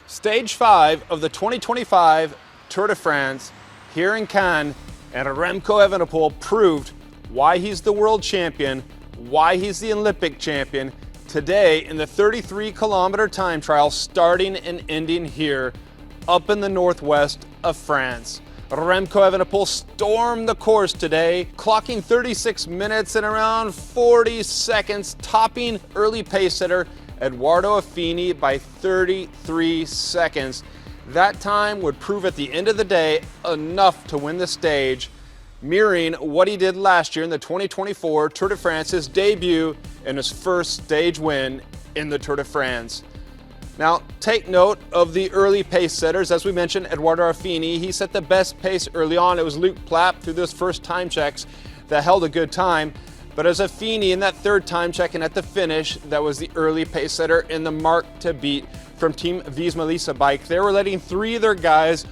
Stage 5 of the 2025 Tour de France here in Caen, and Remco Evenepoel proved why he's the world champion, why he's the Olympic champion, today in the 33-kilometer time trial starting and ending here up in the northwest of France. Remco Evenepoel stormed the course today, clocking 36 minutes and around 40 seconds, topping early pace setter Edoardo Affini by 33 seconds. That time would prove at the end of the day enough to win the stage, mirroring what he did last year in the 2024 Tour de France, his debut and his first stage win in the Tour de France. Now, take note of the early pace setters. As we mentioned, Edoardo Affini, he set the best pace early on. It was Luke Plapp through those first time checks that held a good time. But as Affini in that third time check and at the finish, that was the early pace setter in the mark to beat from Team Visma Lease a Bike. They were letting three of their guys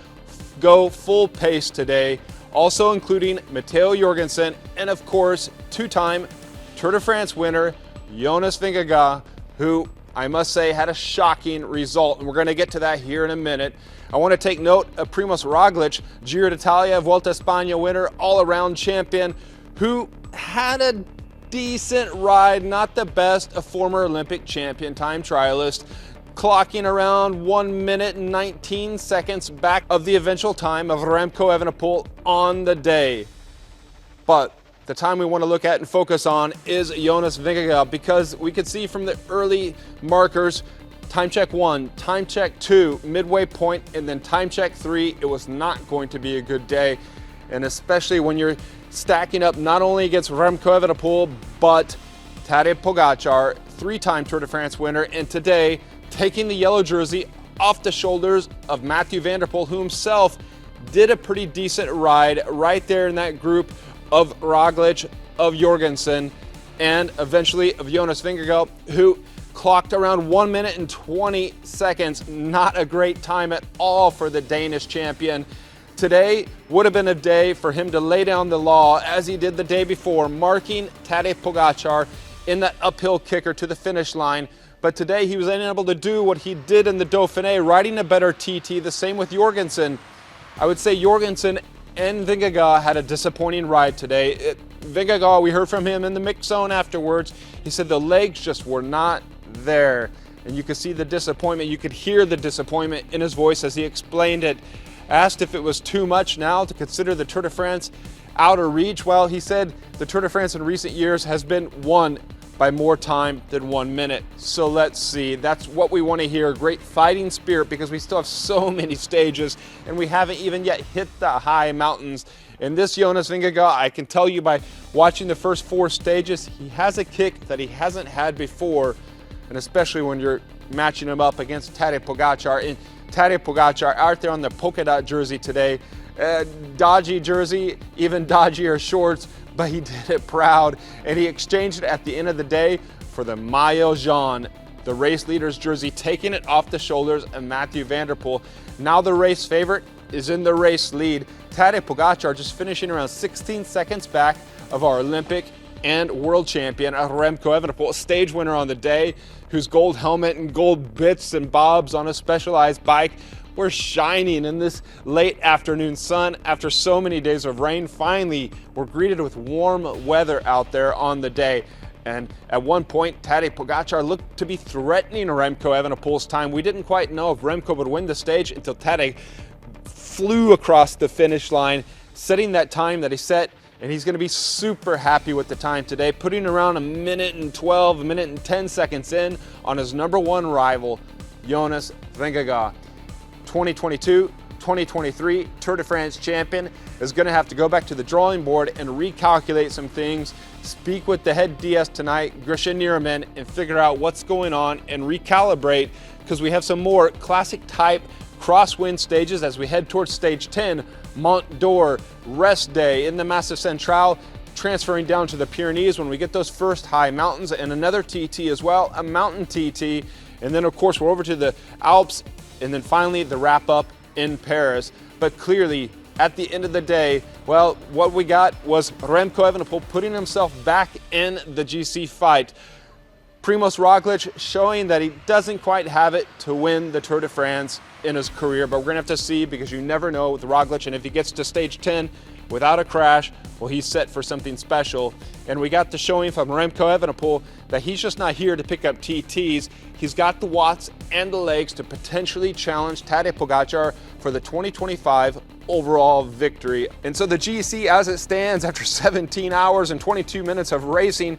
go full pace today, also including Matteo Jorgensen and, of course, two-time Tour de France winner Jonas Vingegaard, who I must say had a shocking result, and we're going to get to that here in a minute. I want to take note of Primoz Roglic, Giro d'Italia, Vuelta a España winner, all-around champion, who had a decent ride, not the best, a former Olympic champion time trialist, clocking around 1 minute and 19 seconds back of the eventual time of Remco Evenepoel on the day. But the time we want to look at and focus on is Jonas Vingegaard, because we could see from the early markers, time check 1, time check 2, midway point, and then time check 3, it was not going to be a good day. And especially when you're stacking up not only against Remco Evenepoel, but Tadej Pogacar, three-time Tour de France winner, and today taking the yellow jersey off the shoulders of Mathieu van der Poel, who himself did a pretty decent ride right there in that group of Roglic, of Jorgensen, and eventually of Jonas Vingegaard, who clocked around 1 minute and 20 seconds. Not a great time at all for the Danish champion. Today would have been a day for him to lay down the law as he did the day before, marking Tadej Pogacar in that uphill kicker to the finish line. But today he was unable to do what he did in the Dauphiné, riding a better TT, the same with Jorgensen. I would say Jorgensen and Vingegaard had a disappointing ride today. Vingegaard, we heard from him in the mix zone afterwards. He said the legs just were not there. And you could see the disappointment. You could hear the disappointment in his voice as he explained it. Asked if it was too much now to consider the Tour de France out of reach. Well, he said the Tour de France in recent years has been won by more time than 1 minute. So let's see. That's what we want to hear. Great fighting spirit, because we still have so many stages and we haven't even yet hit the high mountains. And this Jonas Vingegaard, I can tell you by watching the first 4 stages, he has a kick that he hasn't had before, and especially when you're matching him up against Tadej Pogacar. And Tadej Pogacar out there on the polka dot jersey today. Dodgy jersey, even dodgier shorts, but he did it proud, and he exchanged it at the end of the day for the Maillot Jaune, the race leader's jersey, taking it off the shoulders of Mathieu van der Poel. Now the race favorite is in the race lead. Tadej Pogacar just finishing around 16 seconds back of our Olympic and world champion Remco Evenepoel, stage winner on the day, whose gold helmet and gold bits and bobs on a specialized bike were shining in this late afternoon sun after so many days of rain. Finally, we're greeted with warm weather out there on the day. And at one point, Tadej Pogacar looked to be threatening Remco Evenepoel's time. We didn't quite know if Remco would win the stage until Tadej flew across the finish line, setting that time that he set. And he's going to be super happy with the time today, putting around 1 minute and 12, 1 minute and 10 seconds in on his number 1 rival, Jonas Vingegaard. 2022-2023 Tour de France champion is going to have to go back to the drawing board and recalculate some things, speak with the head DS tonight, Grisha Nierman, and figure out what's going on and recalibrate, because we have some more classic type crosswind stages as we head towards stage 10, Mont d'Or, rest day in the Massif Central, transferring down to the Pyrenees when we get those first high mountains, and another TT as well, a mountain TT. And then of course we're over to the Alps, and then finally the wrap up in Paris. But clearly at the end of the day, well, what we got was Remco Evenepoel putting himself back in the GC fight. Primož Roglic showing that he doesn't quite have it to win the Tour de France in his career, but we're going to have to see, because you never know with Roglic, and if he gets to stage 10 without a crash, well, he's set for something special. And we got the showing from Remco Evenepoel that he's just not here to pick up TTs. He's got the watts and the legs to potentially challenge Tadej Pogacar for the 2025 overall victory. And so the GC, as it stands, after 17 hours and 22 minutes of racing,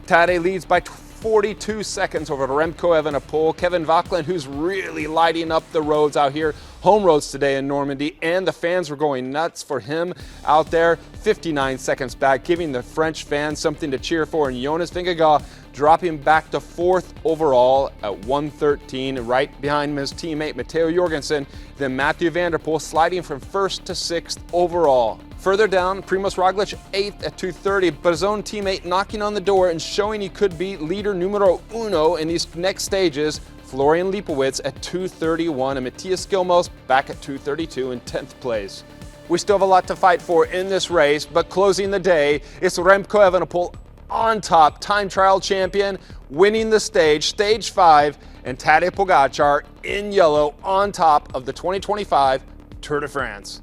Tadej leads by 42 seconds over Remco Evenepoel. Kevin Vauquelin, who's really lighting up the roads out here, home roads today in Normandy, and the fans were going nuts for him out there. 59 seconds back, giving the French fans something to cheer for. And Jonas Vingegaard dropping back to 4th overall at 1:13, right behind his teammate Matteo Jorgensen. Then Mathieu van der Poel sliding from 1st to 6th overall. Further down, Primož Roglic 8th at 2:30, but his own teammate knocking on the door and showing he could be leader numero uno in these next stages. Florian Leipowitz at 2:31 and Matthias Gilmoes back at 2:32 in 10th place. We still have a lot to fight for in this race, but closing the day, it's Remco Evenepoel on top, time trial champion, winning the stage 5, and Tadej Pogacar in yellow on top of the 2025 Tour de France.